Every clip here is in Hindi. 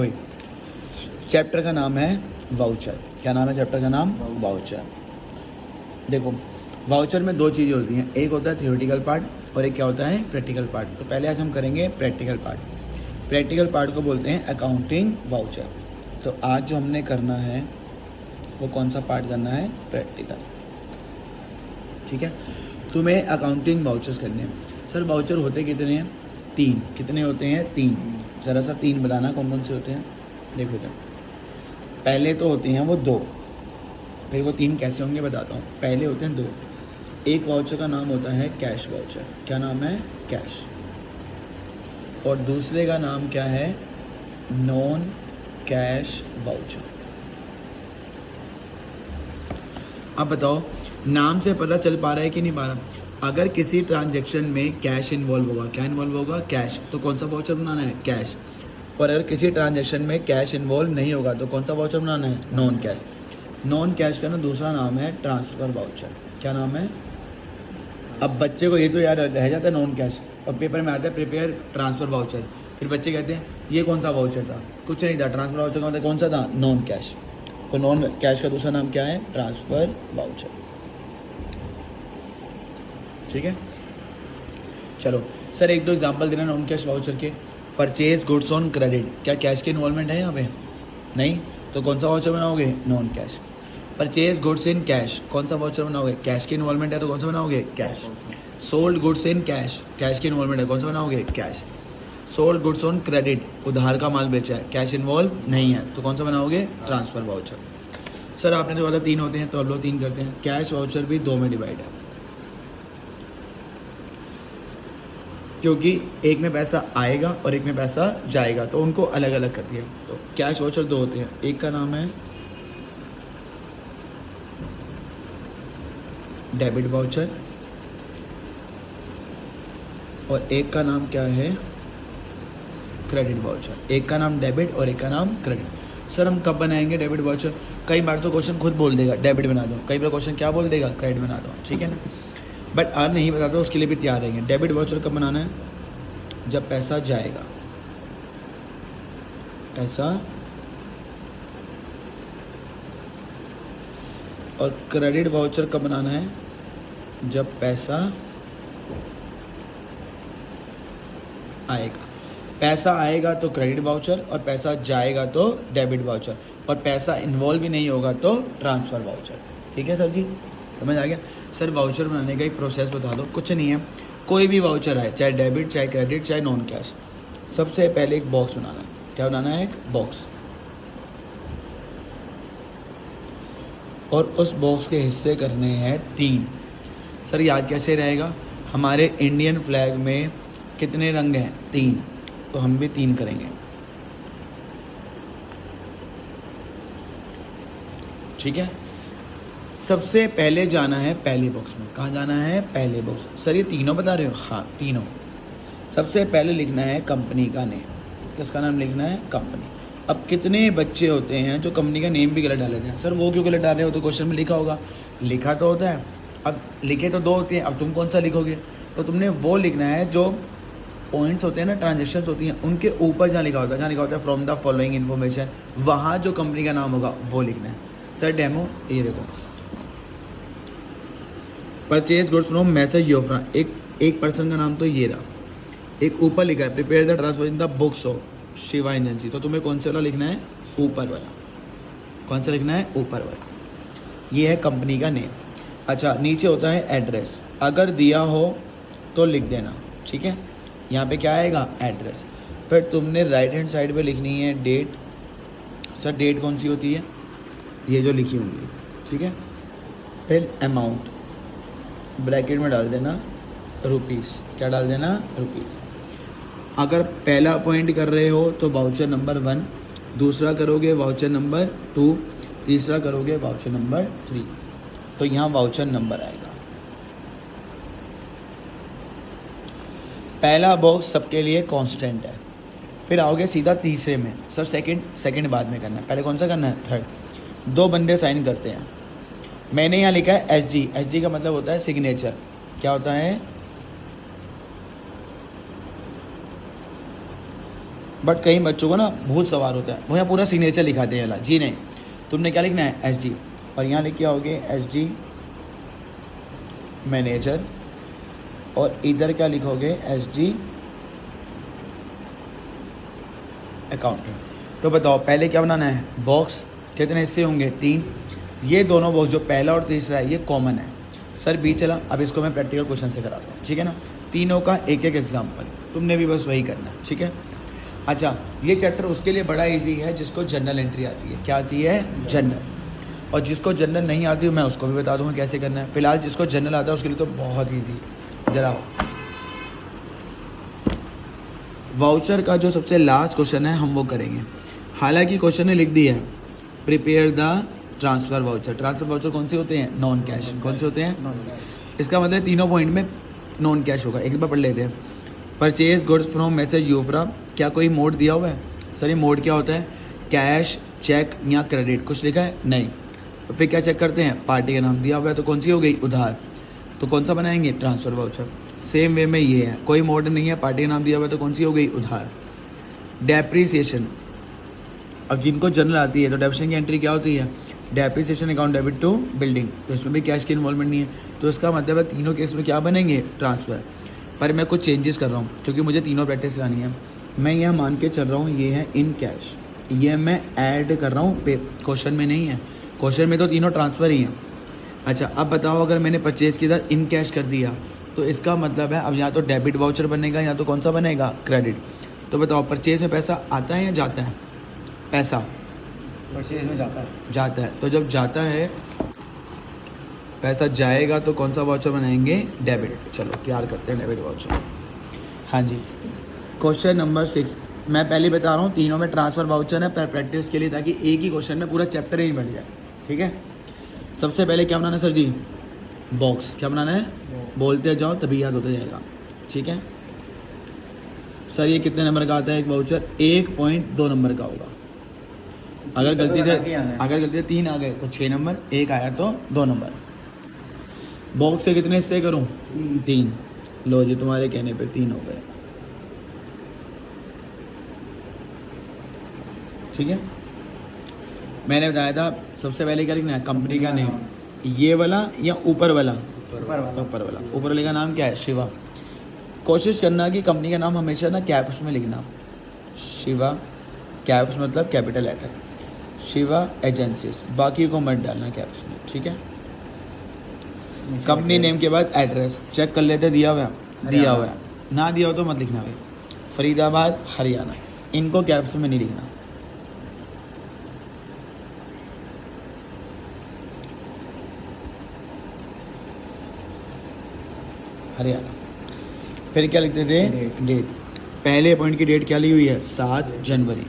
वही चैप्टर का नाम है वाउचर। क्या नाम है चैप्टर का नाम? वाउचर। देखो वाउचर में दो चीज़ें होती हैं, एक होता है थियोरेटिकल पार्ट और एक क्या होता है प्रैक्टिकल पार्ट। तो पहले आज हम करेंगे प्रैक्टिकल पार्ट। प्रैक्टिकल पार्ट को बोलते हैं अकाउंटिंग वाउचर। तो आज जो हमने करना है वो कौन सा पार्ट करना है? प्रैक्टिकल। ठीक है, तुम्हें अकाउंटिंग वाउचर्स करने हैं। सर वाउचर होते कितने हैं? तीन। कितने होते हैं? तीन। ज़रा सा तीन बताना कौन कौन से होते हैं। देखो तो पहले तो होते हैं वो दो, फिर वो तीन कैसे होंगे बताता हूँ। पहले होते हैं दो। एक वाउचर का नाम होता है कैश वाउचर। क्या नाम है? कैश। और दूसरे का नाम क्या है? Non cash voucher. अब बताओ नाम से पता चल पा रहा है कि नहीं पा रहा? अगर किसी ट्रांजैक्शन में कैश इन्वॉल्व होगा, क्या इन्वॉल्व होगा? कैश। तो कौन सा वाउचर बनाना है? कैश। और अगर किसी ट्रांजैक्शन में कैश इन्वॉल्व नहीं होगा तो कौन सा वाउचर बनाना है? Non cash. नॉन कैश का ना दूसरा नाम है ट्रांसफ़र वाउचर। क्या नाम है? अब बच्चे को ये तो याद रह जाता है नॉन कैश, और पेपर में आता है प्रिपेयर ट्रांसफ़र वाउचर। फिर बच्चे कहते हैं ये कौन सा वाउचर था? कुछ नहीं था। ट्रांसफ़र वाउचर का मतलब कौन सा था? Non cash. तो नॉन कैश का दूसरा नाम क्या है? Transfer voucher. ठीक है, चलो सर एक दो एग्जांपल देना नॉन कैश वाउचर के। Purchase goods on credit. क्या कैश की इन्वॉल्वमेंट है यहाँ पे? नहीं। तो कौन सा वाउचर बनाओगे? Non cash. Purchase goods in cash. कौन सा वाउचर बनाओगे? कैश की इन्वॉल्वमेंट है तो कौन सा बनाओगे? Cash. Sold goods in cash. Cash की इन्वॉल्वमेंट है, कौन सा बनाओगे? Cash. Sold goods on credit. उधार का माल बेचा है, कैश इन्वॉल्व नहीं है तो कौन सा बनाओगे? Transfer voucher. सर आपने तो बोला तीन होते हैं, तो अब लोग तीन करते हैं। कैश वाउचर भी दो में डिवाइड है, क्योंकि एक में पैसा आएगा और एक में पैसा जाएगा, तो उनको अलग अलग कर दिया। तो कैश वाउचर दो होते हैं, एक का नाम है डेबिट वाउचर और एक का नाम क्या है? Credit voucher. एक का नाम डेबिट और एक का नाम क्रेडिट। सर हम कब बनाएंगे डेबिट वाउचर? कई बार तो क्वेश्चन खुद बोल देगा डेबिट बना दो, कई बार क्वेश्चन क्या बोल देगा? क्रेडिट बना दो। ठीक है ना, बट आज नहीं बताता, उसके लिए भी तैयार रहेंगे। डेबिट वाउचर कब बनाना है? जब पैसा जाएगा। पैसा। और क्रेडिट वाउचर कब बनाना है? जब पैसा आएगा। पैसा आएगा तो क्रेडिट वाउचर और पैसा जाएगा तो डेबिट वाउचर, और पैसा इन्वॉल्व ही नहीं होगा तो ट्रांसफ़र वाउचर। ठीक है सर जी, समझ आ गया? सर वाउचर बनाने का एक प्रोसेस बता दो। कुछ नहीं है, कोई भी वाउचर है, चाहे डेबिट चाहे क्रेडिट चाहे नॉन कैश, सबसे पहले एक बॉक्स बनाना है। क्या बनाना है? एक बॉक्स। और उस बॉक्स के हिस्से करने हैं तीन। सर याद कैसे रहेगा? हमारे इंडियन फ्लैग में कितने रंग हैं? तीन, तो हम भी तीन करेंगे। ठीक है, सबसे पहले जाना है पहले बॉक्स में। कहाँ जाना है? पहले बॉक्स। सर ये तीनों बता रहे हो? हाँ तीनों। सबसे पहले लिखना है कंपनी का नेम। किसका नाम लिखना है? कंपनी। अब कितने बच्चे होते हैं जो कंपनी का नेम भी गलत डाल देते हैं? सर वो क्यों गलत डाल रहे हो? तो क्वेश्चन में लिखा होगा। लिखा तो होता है, अब लिखे तो दो होते हैं, अब तुम कौन सा लिखोगे? तो तुमने वो लिखना है जो पॉइंट्स होते हैं ना, ट्रांजेक्शन्स होती हैं, उनके ऊपर जहाँ लिखा होता है, जहाँ लिखा होता है फ्रॉम द फॉलोइंग इन्फॉर्मेशन, वहाँ जो कंपनी का नाम होगा वो लिखना है। सर डेमो ये देखो, परचेज गुड्स फ्रॉम मैसेज योफ्रा। एक पर्सन का नाम तो ये रहा। एक ऊपर लिखा है prepare the transfer in the books of Shiva agency. तो तुम्हें कौन सा वाला लिखना है? ऊपर वाला। कौन सा लिखना है? ऊपर वाला। ये है कंपनी का नेम। अच्छा, नीचे होता है एड्रेस। अगर दिया हो तो लिख देना। ठीक है, यहाँ पे क्या आएगा? एड्रेस। फिर तुमने राइट हैंड साइड पे लिखनी है डेट। सर डेट कौन सी होती है? ये जो लिखी होंगी। ठीक है, फिर अमाउंट ब्रैकेट में डाल देना रुपीज़। क्या डाल देना? रुपीज़। अगर पहला पॉइंट कर रहे हो तो वाउचर नंबर 1, दूसरा करोगे वाउचर नंबर 2, तीसरा करोगे वाउचर नंबर 3। तो यहाँ वाउचर नंबर आएगा। पहला बॉक्स सबके लिए कांस्टेंट है। फिर आओगे सीधा तीसरे में। सर सेकंड बाद में करना है, पहले कौन सा करना है? थर्ड। दो बंदे साइन करते हैं। मैंने यहाँ लिखा है SG। SG का मतलब होता है सिग्नेचर। क्या होता है? बट कई बच्चों को ना बहुत सवार होता है, वो यहाँ पूरा सिग्नेचर लिखाते हैं। जी नहीं, तुमने क्या लिखना है, एसडी, और यहाँ लिख के आओगे एसडी मैनेजर, और इधर क्या लिखोगे, एसडी अकाउंटेंट। तो बताओ पहले क्या बनाना है, बॉक्स कितने हिस्से होंगे, 3। ये दोनों बॉक्स जो पहला और तीसरा है ये कॉमन है। सर बी चला, अब इसको मैं प्रैक्टिकल क्वेश्चन से कराता हूँ, ठीक है ना। तीनों का एक एक एग्जाम्पल, तुमने भी बस वही करना है, ठीक है। अच्छा, ये चैप्टर उसके लिए बड़ा इजी है जिसको जनरल एंट्री आती है। क्या आती है, जनरल। और जिसको जनरल नहीं आती मैं उसको भी बता दूँगा कैसे करना है। फिलहाल जिसको जनरल आता है उसके लिए तो बहुत ईजी है। जरा वाउचर का जो सबसे लास्ट क्वेश्चन है हम वो करेंगे। हालांकि क्वेश्चन ने लिख दिया है prepare the transfer voucher. Transfer voucher कौन से होते हैं, नॉन कैश। कौन से होते हैं, इसका मतलब तीनों पॉइंट में नॉन कैश होगा। एक बार पढ़ लेते हैं। परचेज गुड्स फ्रॉम मैसेज यूफ्रा, क्या कोई मोड दिया हुआ है, सर ये मोड क्या होता है, कैश, चेक या क्रेडिट, कुछ लिखा है नहीं। तो फिर क्या चेक करते हैं, पार्टी का नाम दिया हुआ है तो कौन सी हो गई, उधार, तो कौन सा बनाएंगे, ट्रांसफ़र वाउचर। सेम वे में ये है, कोई मोड नहीं है, पार्टी का नाम दिया हुआ है तो कौन सी हो गई, उधार। डेप्रीसिएशन, अब जिनको जनरल आती है तो डेप्रिसिएशन की एंट्री क्या होती है, depreciation account debit to building, तो इसमें भी कैश की इन्वॉल्वमेंट नहीं है। तो इसका मतलब है तीनों केस में क्या बनेंगे, ट्रांसफ़र। पर मैं कुछ चेंजेस कर रहा हूँ क्योंकि मुझे तीनों प्रैक्टिस करानी है। मैं यह मान के चल रहा हूँ ये है इन कैश, ये मैं ऐड कर रहा हूँ, क्वेश्चन में नहीं है। क्वेश्चन में तो तीनों ट्रांसफ़र ही हैं। अच्छा अब बताओ, अगर मैंने परचेज़ की इधर इन कैश कर दिया तो इसका मतलब है अब या तो डेबिट वाउचर बनेगा या तो कौन सा बनेगा, क्रेडिट। तो बताओ परचेज़ में पैसा आता है या जाता है, पैसा परचेज में जाता है, जाता है। तो जब जाता है पैसा जाएगा तो कौन सा वाउचर बनाएंगे, डेबिट। चलो तैयार करते हैं डेबिट वाउचर। हाँ जी, क्वेश्चन नंबर 6 मैं पहले बता रहा हूँ तीनों में ट्रांसफ़र वाउचर है पर प्रैक्टिस के लिए, ताकि एक ही क्वेश्चन में पूरा चैप्टर ही बढ़ जाए, ठीक है। सबसे पहले क्या बनाना है सर जी, बॉक्स। क्या बनाना है, बोलते जाओ तभी याद होता जाएगा, ठीक है। सर ये कितने नंबर का आता है एक वाउचर, 1.2 नंबर का होगा। अगर गलती से 3 आ गए तो 6 नंबर, 1 आया तो 2 नंबर। बॉक्स से कितने हिस्से करूं, 3। लो जी तुम्हारे कहने पे 3 हो गए, ठीक है। मैंने बताया था सबसे पहले क्या लिखना है, कंपनी का नेम, ये वाला या ऊपर वाला, ऊपर वाला। ऊपर वाले का नाम क्या है, शिवा। कोशिश करना कि कंपनी का नाम हमेशा ना कैप्स में लिखना, शिवा, कैप्स मतलब कैपिटल लेटर, शिवा एजेंसीज, बाकी को मत डालना कैप्स में, ठीक है। कंपनी नेम के बाद एड्रेस चेक कर लेते, दिया हुआ है, दिया हुआ है, ना दिया हो तो मत लिखना भाई। फरीदाबाद हरियाणा, इनको कैप्स में नहीं लिखना। हरियाणा। फिर क्या लिखते थे, डेट। पहले पॉइंट की डेट क्या ली हुई है, 7 जनवरी।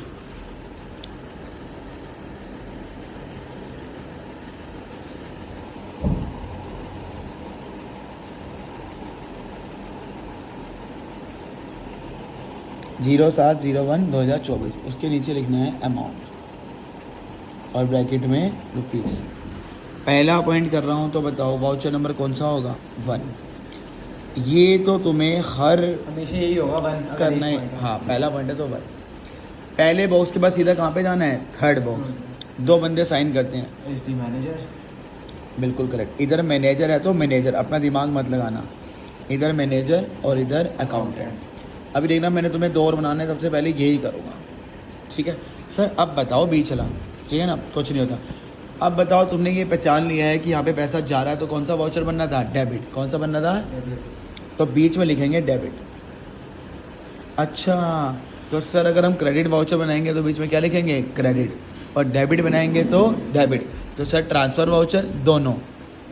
जीरो 7/01/2024, उसके नीचे लिखना है अमाउंट और ब्रैकेट में रुपीस। पहला पॉइंट कर रहा हूँ तो बताओ वाउचर नंबर कौन सा होगा, 1। ये तो तुम्हें हर हमेशा यही होगा 1 करना है, हाँ पहला पॉइंट है तो 1। पहले बॉक्स के बाद सीधा कहाँ पे जाना है, थर्ड बॉक्स। 2 बंदे साइन करते हैं, एसडी मैनेजर, बिल्कुल करेक्ट। इधर मैनेजर है तो मैनेजर, अपना दिमाग मत लगाना, इधर मैनेजर और इधर अकाउंटेंट। अभी देखना मैंने तुम्हें 2 और बनाने, सबसे पहले यही करूँगा, ठीक है। सर अब बताओ बी चला, ठीक है ना, कुछ नहीं होता। अब बताओ तुमने ये पहचान लिया है कि यहाँ पे पैसा जा रहा है तो कौन सा वाउचर बनना था, डेबिट। कौन सा बनना था, तो बीच में लिखेंगे डेबिट। अच्छा तो सर अगर हम क्रेडिट वाउचर बनाएंगे तो बीच में क्या लिखेंगे, क्रेडिट, और डेबिट बनाएंगे तो डेबिट। तो सर ट्रांसफ़र वाउचर दोनों,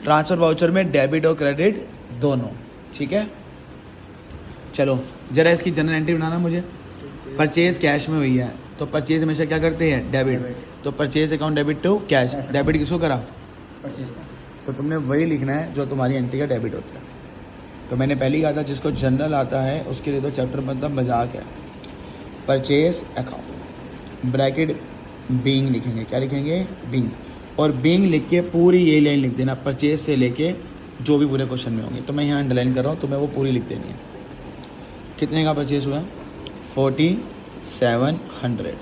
ट्रांसफ़र वाउचर में डेबिट और क्रेडिट दोनों, ठीक है। चलो ज़रा इसकी जनरल एंट्री बनाना मुझे। परचेज कैश में हुई है तो परचेज हमेशा क्या करते हैं, डेबिट। तो purchase account debit to cash, debit किसको करा, परचेज का। तो तुमने वही लिखना है जो तुम्हारी एंट्री का डेबिट होता है। तो मैंने पहले ही कहा था जिसको जनरल आता है उसके लिए तो चैप्टर मतलब मजाक है। परचेज अकाउंट ब्रैकेट बीइंग लिखेंगे, क्या लिखेंगे, बीइंग, और बीइंग लिख के पूरी ये लाइन लिख देना, परचेज से लेके जो भी पूरे क्वेश्चन में होंगे। तो मैं यहाँ अंडरलाइन कर रहा हूँ, तुम्हें वो पूरी लिख देनी है। कितने का परचेज हुआ, 40 700।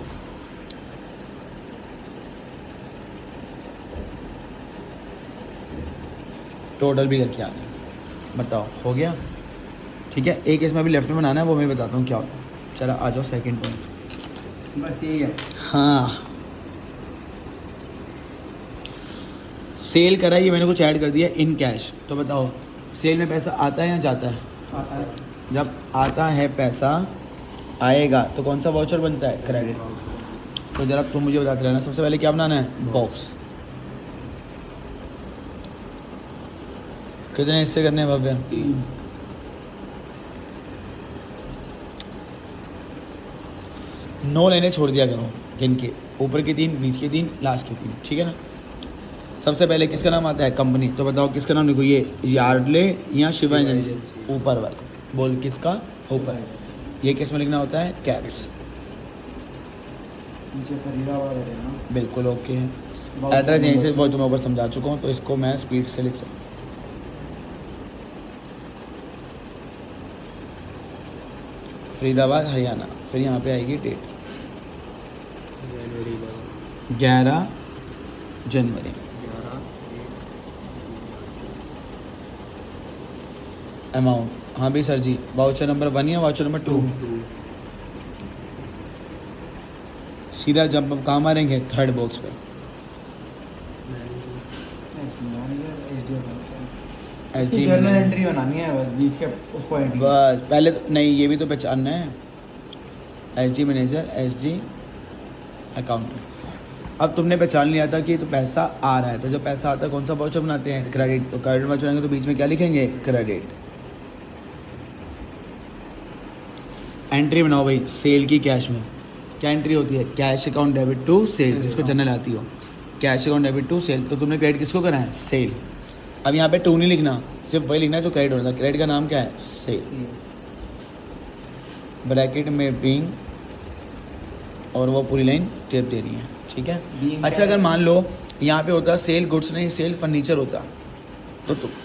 टोटल भी करके आना है। बताओ हो गया? ठीक है, एक इसमें भी लेफ्ट में बनाना है, वो मैं बताता हूँ क्या होता है। चलो आ जाओ सेकंड पॉइंट। बस यही है। हाँ, सेल करा, ये मैंने कुछ ऐड कर दिया इन कैश। तो बताओ सेल में पैसा आता है या जाता है? आता है। जब आता है पैसा आएगा तो कौन सा वाउचर बनता है? क्रेडिट। तो जरा तुम मुझे बताते रहना, सबसे पहले क्या बनाना है? बॉक्स। कितने हिस्से करने हैं भव्य? 3। नौ लेने छोड़ दिया करो, जिनके ऊपर की 3, बीच की 3, लास्ट की 3, ठीक है ना। सबसे पहले किसका नाम आता है? कंपनी। तो बताओ किसका नाम लिखो? ये यार्डले या शिवा एजेंसी? ऊपर वाले बोल, किसका? ऊपर। ये किस में लिखना होता है? कैप्स। नीचे फरीदाबाद है ना। बिल्कुल ओके है। एड्रेस यहीं से वो तुम्हें ऊपर समझा चुका हूँ, तो इसको मैं स्पीड से लिख सकता हूँ। फरीदाबाद हरियाणा। फिर यहाँ पे आएगी डेट 11 जनवरी। अमाउंट, हाँ भी सर जी, वाउचर नंबर 1 या वाउचर नंबर 2? सीधा जब हम कहाँ मारेंगे? थर्ड बॉक्स पे। इसकी जर्नल एंट्री बनानी है बस, बीच के उस पॉइंट की। बस पहले तो नहीं, ये भी तो पहचानना है। SD manager, SD accountant. अब तुमने पहचान लिया था कि तो पैसा आ रहा है, तो जब पैसा आता है कौन सा वाउचर बनाते हैं? क्रेडिट। तो क्रेडिट वाउचर आएंगे तो बीच में क्या लिखेंगे? क्रेडिट। एंट्री बनाओ भाई सेल की कैश में। क्या एंट्री होती है? Cash account debit to sale, जिसको जनरल आती हो। Cash account debit to sale. तो तुमने क्रेडिट किसको करा है? सेल। अब यहाँ पे 2 नहीं लिखना, सिर्फ वही लिखना है जो क्रेडिट होता है। क्रेडिट का नाम क्या है? सेल। ब्रैकेट में बीइंग, और वो पूरी लाइन टेप दे रही है, ठीक है। अच्छा, अगर मान लो यहाँ पे होता सेल गुड्स नहीं, सेल फर्नीचर होता,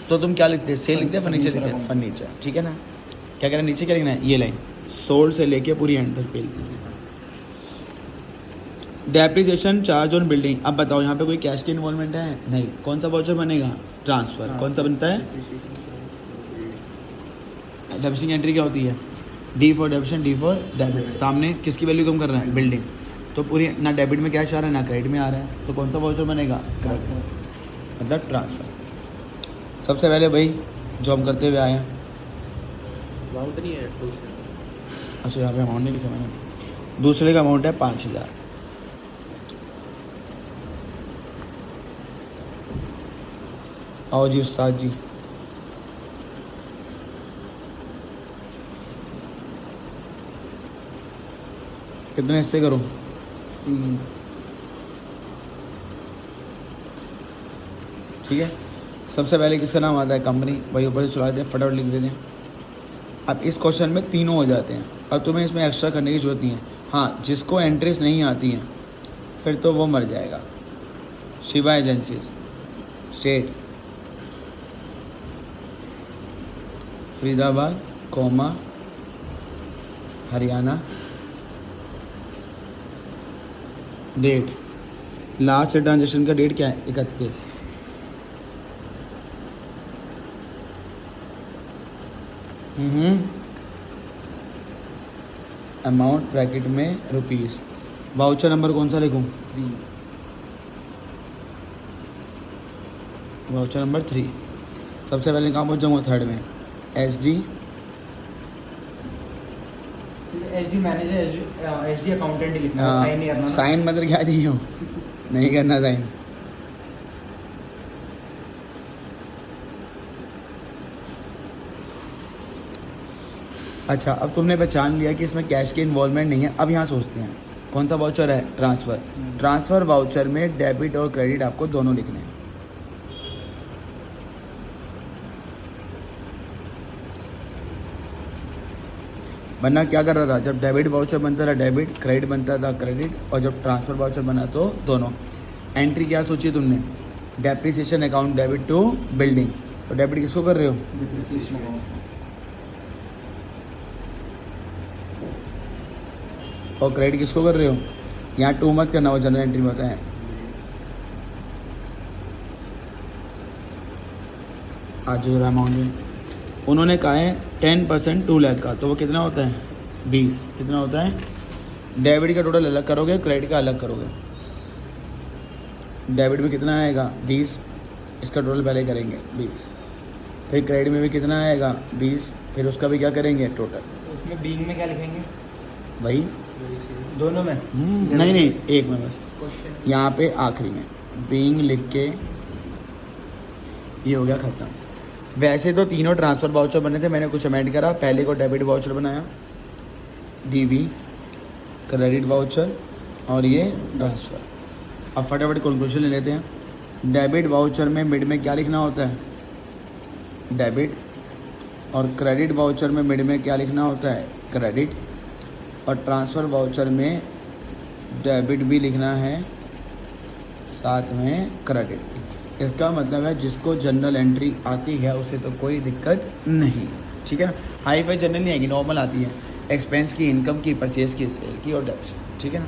तो तुम क्या लिखते? सेल लिखते हैं, फर्नीचर लिखते हैं? फर्नीचर, ठीक है ना। क्या कहना नीचे क्या लिखना है? ये लाइन सोल्ड से लेके पूरी एंड तक पे। Depreciation charge on building. अब बताओ यहाँ पे कोई कैश की इन्वॉल्वमेंट है? नहीं। कौन सा वाउचर बनेगा? ट्रांसफर। कौन सा बनता है? डेबिटिंग एंट्री क्या होती है? डी फॉर डेबिशन, डी फॉर डेबिट। सामने किसकी वैल्यू कम कर रहा है? बिल्डिंग। तो पूरी ना डेबिट में कैश आ रहा है ना क्रेडिट में आ रहा है, तो कौन सा वाउचर बनेगा? क्रेडिट, मतलब ट्रांसफर। सबसे पहले भाई जो हम करते हुए आए हैं, अमाउंट नहीं है दूसरे। अच्छा यहाँ पे अमाउंट नहीं लिखा मैंने। दूसरे का अमाउंट है 5000। आओ जी उस्ताद जी। कितने हिस्से करूँ? 3। ठीक है। सबसे पहले किसका नाम आता है? कंपनी। भाई ऊपर से चला देते हैं, फटाफट लिख देते हैं। अब इस क्वेश्चन में तीनों हो जाते हैं, अब तुम्हें इसमें एक्स्ट्रा करने की जरूरत नहीं है। हाँ, जिसको एंट्रीज नहीं आती हैं फिर तो वो मर जाएगा। Shiva agencies, state Faridabad, comma Haryana, date last transaction का डेट क्या है? 31। अमाउंट ब्रैकेट में रुपीस। वाउचर नंबर कौन सा लिखूं? 3। Voucher number 3। सबसे पहले कहाँ पहुँच जाऊँगा? थर्ड में। SD SD manager, SD accountant ही लिखना है, साइन नहीं करना ना। साइन मतलब क्या चाहिए हो? नहीं करना साइन। अच्छा, अब तुमने पहचान लिया कि इसमें कैश की इन्वॉल्वमेंट नहीं है। अब यहाँ सोचते हैं कौन सा वाउचर है? ट्रांसफ़र। ट्रांसफ़र वाउचर में डेबिट और क्रेडिट आपको दोनों लिखने हैं। वरना क्या कर रहा था? जब डेबिट वाउचर बनता था डेबिट, क्रेडिट बनता था क्रेडिट, और जब ट्रांसफ़र वाउचर बना तो दोनों। एंट्री क्या सोची तुमने? Depreciation account debit to building. तो डेबिट किसको कर रहे हो? Depreciation account. और क्रेडिट किसको कर रहे हो? यहाँ 2 मत करना, वो जनरल एंट्री में होता है। आज जो अमाउंट में उन्होंने कहा है 10% 2 लाख का, तो वो कितना होता है? 20। कितना होता है? डेबिट का टोटल अलग करोगे, क्रेडिट का अलग करोगे। डेबिट में कितना आएगा? 20। इसका टोटल पहले करेंगे 20। फिर क्रेडिट में भी कितना आएगा? 20। फिर उसका भी क्या करेंगे? टोटल। उसमें बीइंग में क्या लिखेंगे? वही दोनों में? नहीं, एक में बस। क्वेश्चन यहाँ पे आखिरी में बीइंग लिख के ये हो गया ख़त्म। वैसे तो तीनों ट्रांसफ़र वाउचर बने थे, मैंने कुछ अमेंड करा। पहले को डेबिट वाउचर बनाया, डीबी क्रेडिट वाउचर, और ये ट्रांसफ़र। अब फटाफट कंक्लूजन ले लेते हैं। डेबिट वाउचर में मिड में क्या लिखना होता है? डेबिट। और क्रेडिट वाउचर में मिड में क्या लिखना होता है? क्रेडिट। और ट्रांसफ़र वाउचर में डेबिट भी लिखना है, साथ में क्रेडिट। इसका मतलब है जिसको जनरल एंट्री आती है उसे तो कोई दिक्कत नहीं, ठीक है ना। हाई फाई जनरल नहीं आएगी, नॉर्मल आती है। एक्सपेंस की, इनकम की, परचेज की, सेल की और डेप्ट, ठीक है ना।